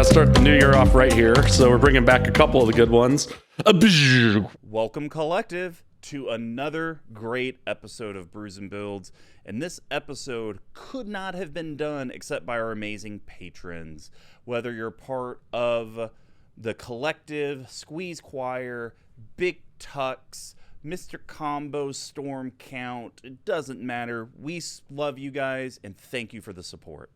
Let's start the new year off right here. So we're bringing back a couple of the good ones. Welcome, Collective, to another great episode of Brews and Builds. And this episode could not have been done except by our amazing patrons. Whether you're part of the Collective, Squeeze Choir, BigTucks, Mr. Combo, Storm Count, it doesn't matter. We love you guys and thank you for the support.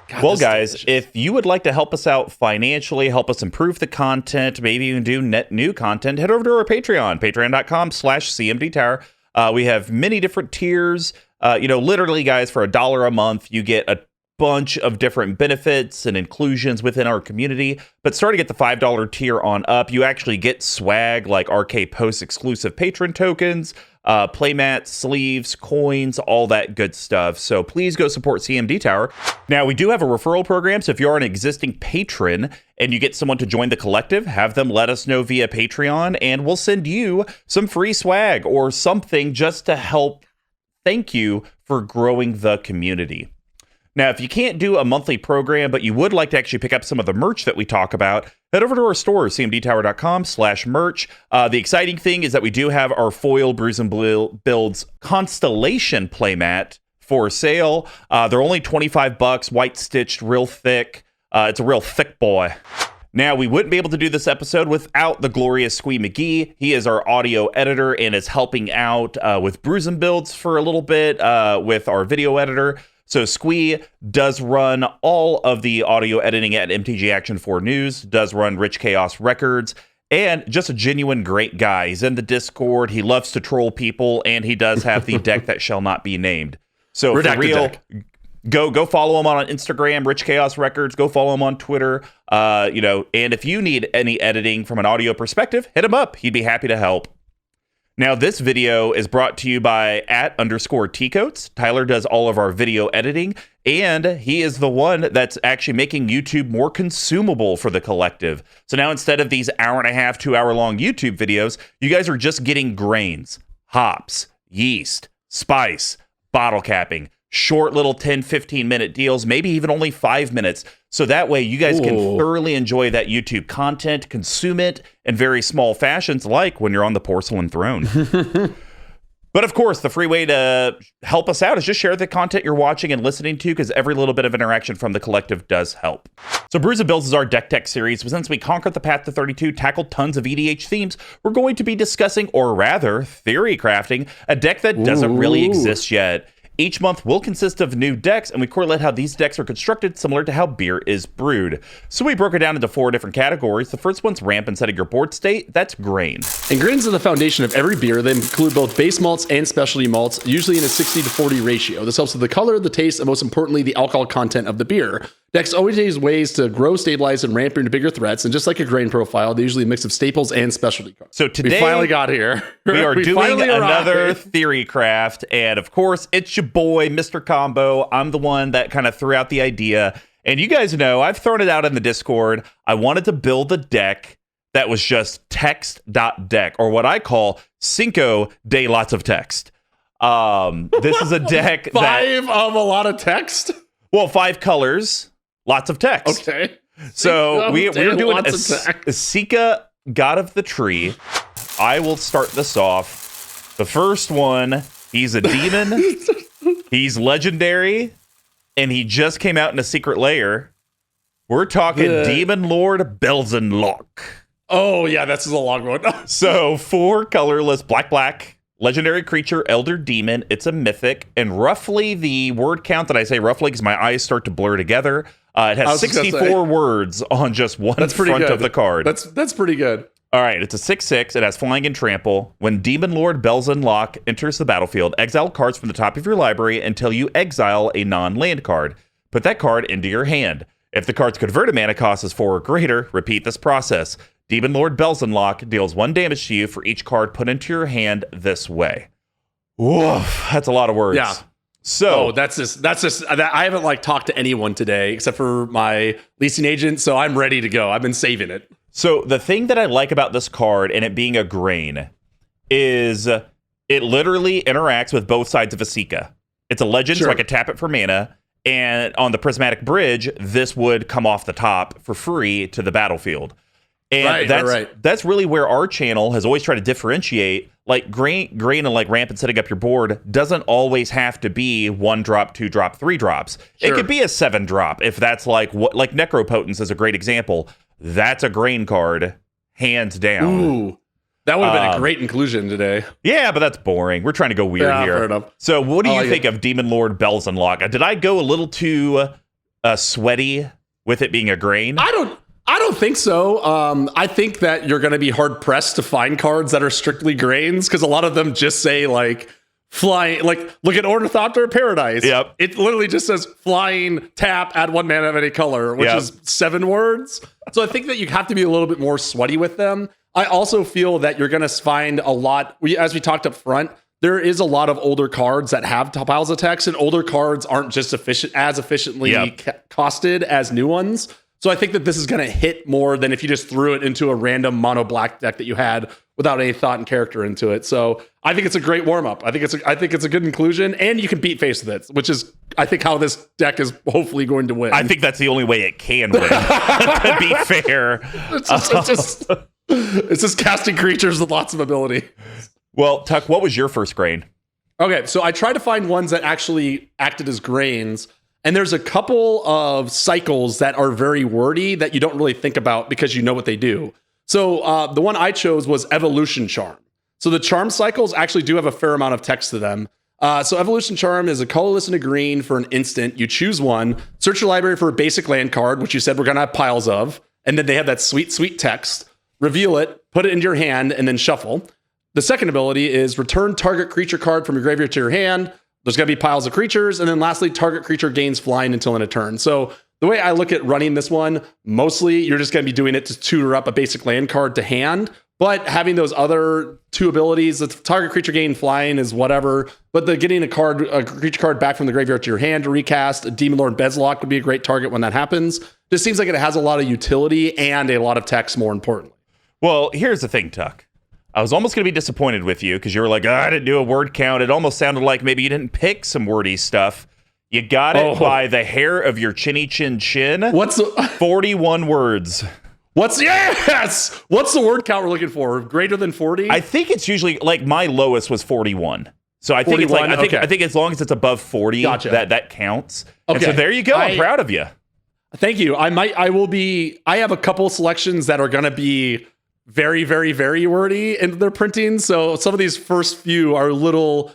God, well, guys, if you would like to help us out financially, help us improve the content, maybe even do net new content, head over to our Patreon, patreon.com/CMDTower. We have many different tiers. Literally, guys, for $1 a month, you get a bunch of different benefits and inclusions within our community. But starting at the $5 tier on up, you actually get swag like RK Post exclusive patron tokens, playmats, sleeves, coins, all that good stuff. So please go support CMD Tower. Now, we do have a referral program. So if you're an existing patron and you get someone to join the collective, have them let us know via Patreon and we'll send you some free swag or something just to help thank you for growing the community. Now, if you can't do a monthly program, but you would like to actually pick up some of the merch that we talk about, head over to our store, cmdtower.com/merch. The exciting thing is that we do have our foil Brews and Builds Constellation playmat for sale. They're only $25, white stitched, real thick. It's a real thick boy. Now, we wouldn't be able to do this episode without the glorious Squee McGee. He is our audio editor and is helping out with Brews and Builds for a little bit with our video editor. So Squee does run all of the audio editing at MTG Action 4 News, does run Rich Chaos Records, and just a genuine great guy. He's in the Discord, he loves to troll people, and he does have the deck that shall not be named. So redacted for real, deck. Go follow him on Instagram, Rich Chaos Records. Go follow him on Twitter. And if you need any editing from an audio perspective, hit him up. He'd be happy to help. Now, this video is brought to you by @_tcoats. Tyler does all of our video editing, and he is the one that's actually making YouTube more consumable for the collective. So now instead of these 1.5, 2 hour long YouTube videos, you guys are just getting grains, hops, yeast, spice, bottle capping, short little 10, 15 minute deals, maybe even only 5 minutes. So that way you guys can thoroughly enjoy that YouTube content, consume it in very small fashions, like when you're on the porcelain throne. But of course, the free way to help us out is just share the content you're watching and listening to, because every little bit of interaction from the collective does help. So Brews and Builds is our deck tech series, but since we conquered the path to 32, tackled tons of EDH themes, we're going to be discussing, or rather, theory crafting, a deck that doesn't really exist yet. Each month will consist of new decks, and we correlate how these decks are constructed, similar to how beer is brewed. So we broke it down into 4 different categories. The first one's ramp and setting your board state. That's grain. And grains are the foundation of every beer. They include both base malts and specialty malts, usually in a 60-40 ratio. This helps with the color, the taste, and most importantly, the alcohol content of the beer. Decks always use ways to grow, stabilize, and ramp into bigger threats. And just like a grain profile, they usually a mix of staples and specialty cards. So today, we finally got here. We are doing another theory craft. And of course, it's your boy, Mr. Combo. I'm the one that kind of threw out the idea. And you guys know, I've thrown it out in the Discord. I wanted to build a deck that was just text.deck, or what I call Cinco de lots of text. This is a deck Five of a lot of text? Well, 5 colors. Lots of text. Okay. So we're doing Esika, God of the Tree. I will start this off. The first one, he's a demon. He's legendary. And he just came out in a secret lair. We're talking Demon Lord Belzenlock. Oh, yeah, that's a long one. So 4 colorless, black. Legendary creature, Elder Demon. It's a mythic. And roughly the word count that I say roughly because my eyes start to blur together. It has 64 words on just one front of the card. That's pretty good. All right, it's a 6/6. It has flying and trample. When Demon Lord Belzenlock enters the battlefield, exile cards from the top of your library until you exile a non-land card. Put that card into your hand. If the card's converted mana cost is 4 or greater, repeat this process. Demon Lord Belzenlock deals 1 damage to you for each card put into your hand this way. Woof, that's a lot of words. Yeah. So that's just I haven't talked to anyone today except for my leasing agent, so I'm ready to go. I've been saving it. So the thing that I like about this card and it being a grain is it literally interacts with both sides of Esika. It's a legend, so I can tap it for mana. And on the Prismatic Bridge, this would come off the top for free to the battlefield. And that's really where our channel has always tried to differentiate. Like grain and like ramp and setting up your board doesn't always have to be 1 drop, 2 drop, 3 drops. Sure. It could be a 7 drop if that's like Necropotence is a great example. That's a grain card, hands down. Ooh. That would have been a great inclusion today. Yeah, but that's boring. We're trying to go weird here. Fair enough. So what do you think of Demon Lord Bells Unlock? Did I go a little too sweaty with it being a grain? I don't think so. I think that you're going to be hard pressed to find cards that are strictly grains because a lot of them just say like flying, like look at Ornithopter Paradise. Yep. It literally just says flying, tap, add 1 mana of any color, which is 7 words. So I think that you have to be a little bit more sweaty with them. I also feel that you're going to find a lot, as we talked up front, there is a lot of older cards that have piles of text, and older cards aren't just efficiently costed as new ones. So I think that this is going to hit more than if you just threw it into a random mono black deck that you had without any thought and character into it. So I think it's a great warm up. I think it's a good inclusion, and you can beat face with it, which is I think how this deck is hopefully going to win. I think that's the only way it can win. To be fair, it's just casting creatures with lots of ability. Well, Tuck, what was your first grain? Okay, so I tried to find ones that actually acted as grains. And there's a couple of cycles that are very wordy that you don't really think about because you know what they do. So the one I chose was Evolution Charm. So the charm cycles actually do have a fair amount of text to them. So Evolution Charm is a colorless and a green for an instant. You choose one, search your library for a basic land card, which you said we're going to have piles of. And then they have that sweet, sweet text. Reveal it, put it into your hand, and then shuffle. The second ability is return target creature card from your graveyard to your hand. There's going to be piles of creatures. And then lastly, target creature gains flying until end of turn. So the way I look at running this one, mostly you're just going to be doing it to tutor up a basic land card to hand. But having those other 2 abilities, the target creature gain flying is whatever. But the getting a creature card back from the graveyard to your hand to recast, a Demon Lord Bezlock would be a great target when that happens. This seems like it has a lot of utility and a lot of text, more importantly. Well, here's the thing, Tuck. I was almost going to be disappointed with you because you were like, I didn't do a word count. It almost sounded like maybe you didn't pick some wordy stuff. You got it by the hair of your chinny chin chin. What's 41 words. What's the word count we're looking for? Greater than 40? I think it's usually like my lowest was 41. So I think 41? It's like I think as long as it's above 40, that counts. Okay. And so there you go. I'm proud of you. Thank you. I have a couple selections that are going to be very, very, very wordy in their printing. So some of these first few are a little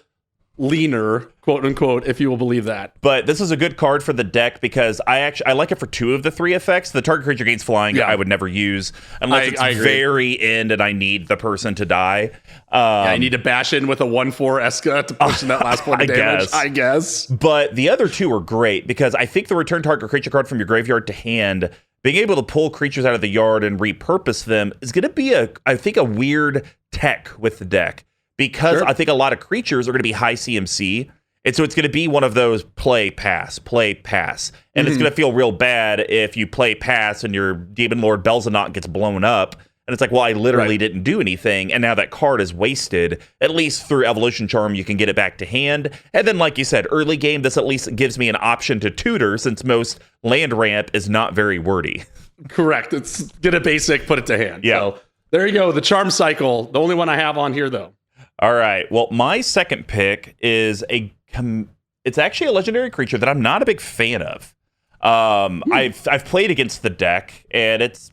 leaner, quote unquote, if you will believe that. But this is a good card for the deck because I like it for 2 of the 3 effects. The target creature gains flying, I would never use unless it's very end and I need the person to die. I need to bash in with a 1/4 Esika to push in that last point of damage, I guess. But the other 2 are great because I think the return target creature card from your graveyard to hand, being able to pull creatures out of the yard and repurpose them is going to be I think a weird tech with the deck because I think a lot of creatures are going to be high CMC. And so it's going to be one of those play, pass. And it's going to feel real bad if you play pass and your Demon Lord Belzenot gets blown up. And it's like, well, I literally didn't do anything. And now that card is wasted. At least through Evolution Charm, you can get it back to hand. And then, like you said, early game, this at least gives me an option to tutor since most land ramp is not very wordy. Correct. It's get a basic, put it to hand. Yeah. So there you go. The charm cycle. The only one I have on here, though. All right. Well, my second pick is it's actually a legendary creature that I'm not a big fan of. I've played against the deck, and it's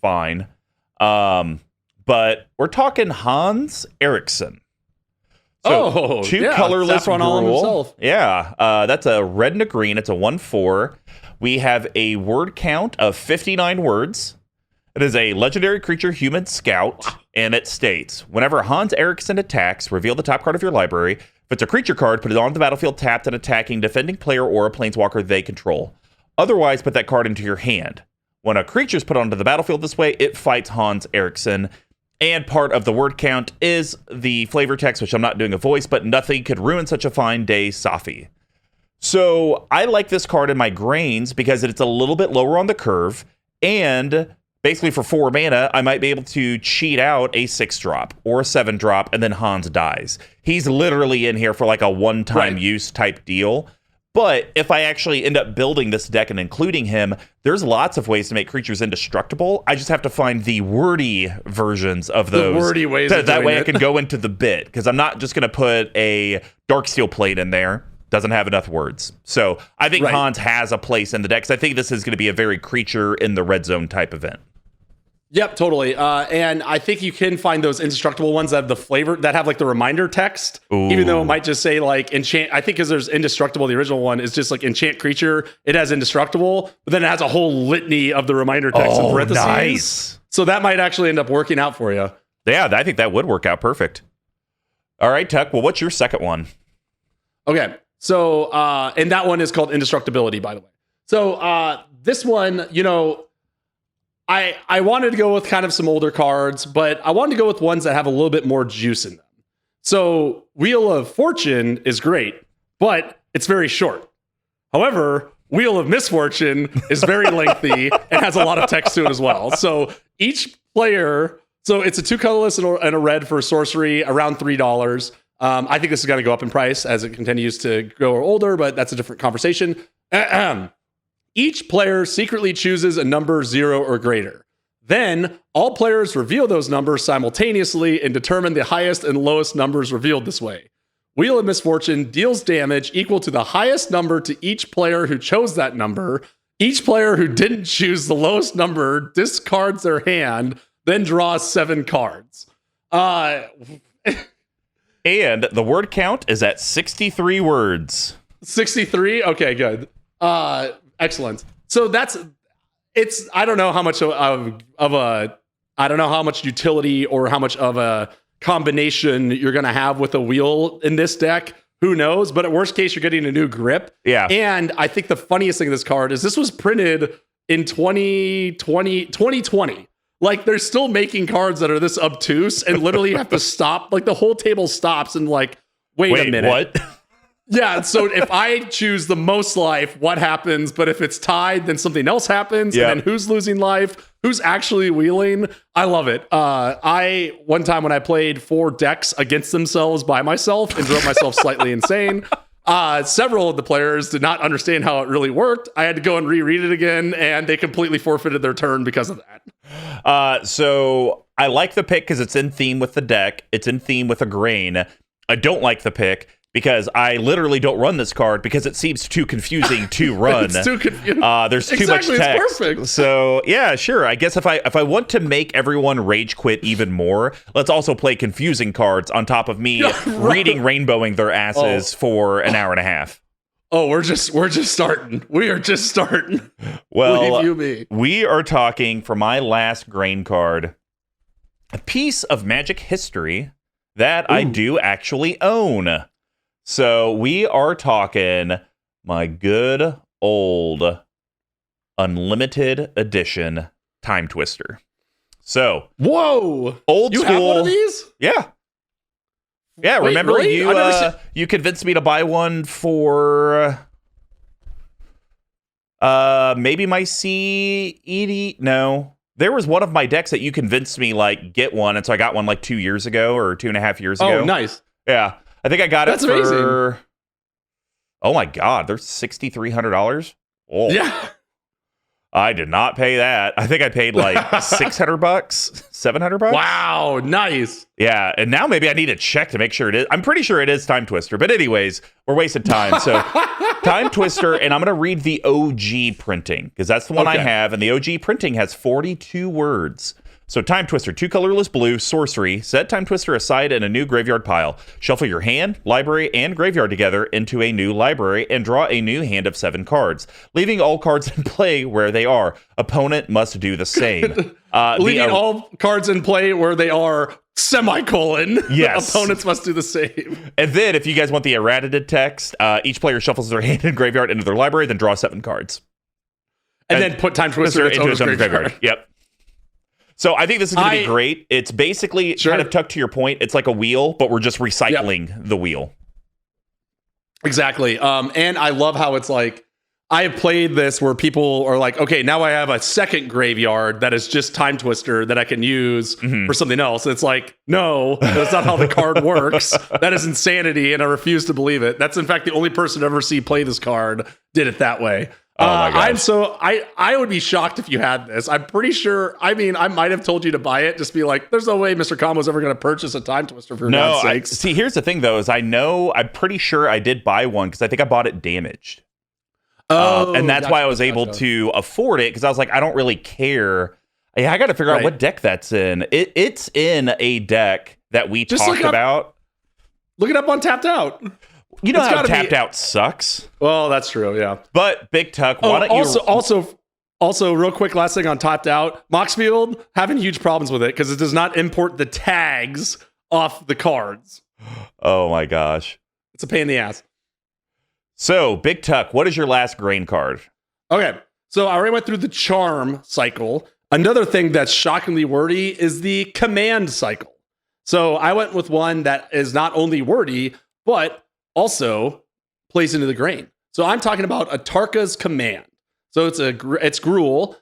fine. But we're talking Hanseriksen. So 2 colorless rule. Yeah, that's a red and a green. It's a 1/4. We have a word count of 59 words. It is a legendary creature, human scout, and it states, whenever Hanseriksen attacks, reveal the top card of your library. If it's a creature card, put it on the battlefield tapped and attacking defending player or a planeswalker they control. Otherwise, put that card into your hand. When a creature is put onto the battlefield this way, it fights Hanseriksen. And part of the word count is the flavor text, which I'm not doing a voice, but nothing could ruin such a fine day, Safi. So I like this card in my grains because it's a little bit lower on the curve. And basically for 4 mana, I might be able to cheat out a 6-drop or a 7-drop, and then Hans dies. He's literally in here for like a one-time use type deal. But if I actually end up building this deck and including him, there's lots of ways to make creatures indestructible. I just have to find the wordy versions of those. The wordy ways. That way I can go into the bit, because I'm not just going to put a Darksteel Plate in there. Doesn't have enough words. So I think Hans has a place in the deck, because I think this is going to be a very creature in the red zone type event. Yep, totally. And I think you can find those indestructible ones that have the flavor, that have like the reminder text, even though it might just say like enchant. I think because there's indestructible, the original one is just like enchant creature. It has indestructible, but then it has a whole litany of the reminder text in parentheses. Nice. So that might actually end up working out for you. Yeah, I think that would work out perfect. All right, Tuck. Well, what's your second one? Okay. So, and that one is called Indestructibility, by the way. So this one, you know, I wanted to go with kind of some older cards, but I wanted to go with ones that have a little bit more juice in them. So Wheel of Fortune is great, but it's very short. However, Wheel of Misfortune is very lengthy and has a lot of text to it as well. So each player, so it's a 2 colorless and a red for sorcery, around $3. I think this is going to go up in price as it continues to grow older, but that's a different conversation. Each player secretly chooses a number 0 or greater. Then, all players reveal those numbers simultaneously and determine the highest and lowest numbers revealed this way. Wheel of Misfortune deals damage equal to the highest number to each player who chose that number. Each player who didn't choose the lowest number discards their hand, then draws 7 cards. And the word count is at 63 words. 63? Okay, good. Excellent. So I don't know how much I don't know how much utility or how much of a combination you're going to have with a wheel in this deck. Who knows? But at worst case, you're getting a new grip. Yeah. And I think the funniest thing of this card is this was printed in 2020. Like, they're still making cards that are this obtuse and literally have to stop. Like, the whole table stops and like, wait a minute. What? Yeah, so if I choose the most life, what happens? But if it's tied, then something else happens. Yep. And then who's losing life? Who's actually wheeling? I love it. One time when I played 4 decks against themselves by myself and drove myself slightly insane, several of the players did not understand how it really worked. I had to go and reread it again, and they completely forfeited their turn because of that. So I like the pick because it's in theme with the deck. It's in theme with a grain. I don't like the pick because I literally don't run this card because it seems too confusing to run. It's too confusing. There's too much text. It's perfect. So yeah, sure. I guess if I want to make everyone rage quit even more, let's also play confusing cards on top of me reading rainbowing their asses for an hour and a half. Oh, we're just starting. We are just starting. Well, believe you me. We are talking for my last grain card, a piece of Magic history that I do actually own. So we are talking my good old unlimited edition Time Twister. So whoa, old you school. have one of these? Yeah. Yeah, Wait, remember really? you convinced me to buy one for maybe my C80. No. There was one of my decks that you convinced me like get one, and so I got one like 2 years ago or 2.5 years ago. Oh, nice. Yeah. I think I got That's it for amazing. Oh my god, they're $6,300. Oh. Yeah. I did not pay that. I think I paid like $600, $700. Wow, nice. Yeah, and now maybe I need to check to make sure it is. I'm pretty sure it is Time Twister, but anyways, we're wasting time. So Time Twister, and I'm going to read the OG printing because that's the one I have, and the OG printing has 42 words. So Time Twister, 2 colorless blue, sorcery. Set Time Twister aside in a new graveyard pile. Shuffle your hand, library, and graveyard together into a new library and draw a new hand of 7 cards, leaving all cards in play where they are. Opponent must do the same. Leaving all cards in play where they are, semicolon. Yes. Opponents must do the same. And then if you guys want the errata text, each player shuffles their hand and graveyard into their library, then draw 7 cards. And then put Time Twister into its own graveyard. Yep. So I think this is going to be great. It's basically kind of tucked to your point. It's like a wheel, but we're just recycling the wheel. Exactly. And I love how it's like, I have played this where people are like, okay, now I have a second graveyard that is just Time Twister that I can use for something else. And it's like, no, that's not how the card works. That is insanity, and I refuse to believe it. That's in fact the only person to ever see play this card did it that way. Oh my gosh. I would be shocked if you had this. I'm pretty sure. I mean, I might have told you to buy it. Just be like, there's no way Mr. Combo's ever going to purchase a Time Twister for God's sakes. See, here's the thing though, is I'm pretty sure I did buy one because I think I bought it damaged. And that's why I was able to afford it, because I was like, I don't really care. Yeah, I got to figure out what deck that's in. It's in a deck that we talked about. Look it up on Tapped Out. You know how Tapped Out sucks. Well, that's true, yeah. But BigTuck, why don't you... Also, real quick, last thing on Tapped Out. Moxfield having huge problems with it because it does not import the tags off the cards. Oh my gosh. It's a pain in the ass. So, BigTuck, what is your last grain card? Okay, so I already went through the charm cycle. Another thing that's shockingly wordy is the command cycle. So I went with one that is not only wordy, but also plays into the grain. So I'm talking about Atarka's Command. So it's Gruul,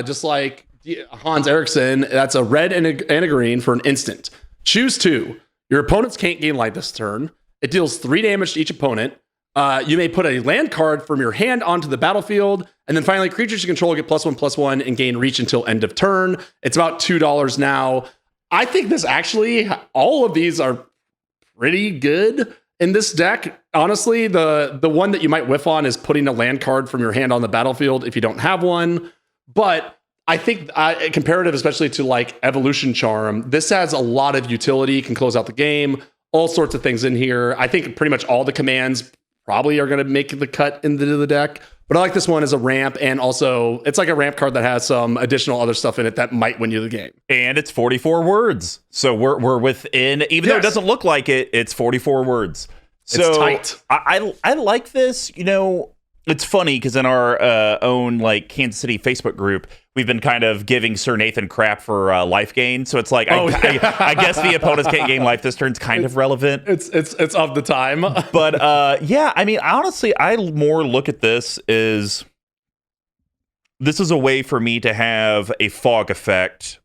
just like Hanseriksen. That's a red and a green for an instant. Choose 2. Your opponents can't gain life this turn. It deals 3 damage to each opponent. You may put a land card from your hand onto the battlefield. And then finally, creatures you control get +1/+1 and gain reach until end of turn. It's about $2 now. I think this actually, all of these are pretty good in this deck. Honestly, the one that you might whiff on is putting a land card from your hand on the battlefield if you don't have one. But I think comparative, especially to like Evolution Charm, this has a lot of utility, can close out the game, all sorts of things in here. I think pretty much all the commands probably are going to make the cut into the deck. But I like this one as a ramp, and also it's like a ramp card that has some additional other stuff in it that might win you the game. And it's 44 words. So we're within, even though it doesn't look like it, it's 44 words. So it's tight. I like this. You know, it's funny because in our own like Kansas City Facebook group, we've been kind of giving Sir Nathan crap for life gain. So it's like, I guess the opponents can't gain life this turn's kind of relevant. It's of the time. But yeah, I mean, honestly, I more look at this as this is a way for me to have a fog effect.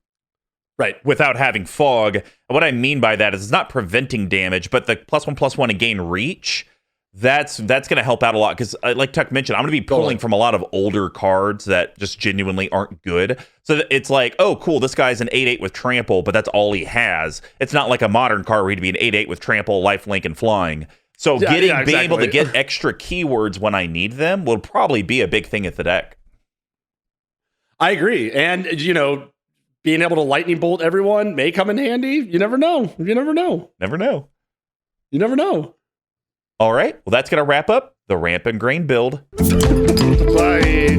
Right. Without having fog. And what I mean by that is it's not preventing damage, but the +1/+1 and gain reach. That's going to help out a lot because, like Tuck mentioned, I'm going to be pulling from a lot of older cards that just genuinely aren't good. So it's like, oh, cool, this guy's an 8/8 with trample, but that's all he has. It's not like a modern card where he'd be an 8/8 with trample, lifelink, and flying. So being able to get extra keywords when I need them will probably be a big thing at the deck. I agree, and you know, being able to lightning bolt everyone may come in handy. You never know. You never know. Never know. You never know. All right. Well, that's going to wrap up the Ramp and Grain build. Bye.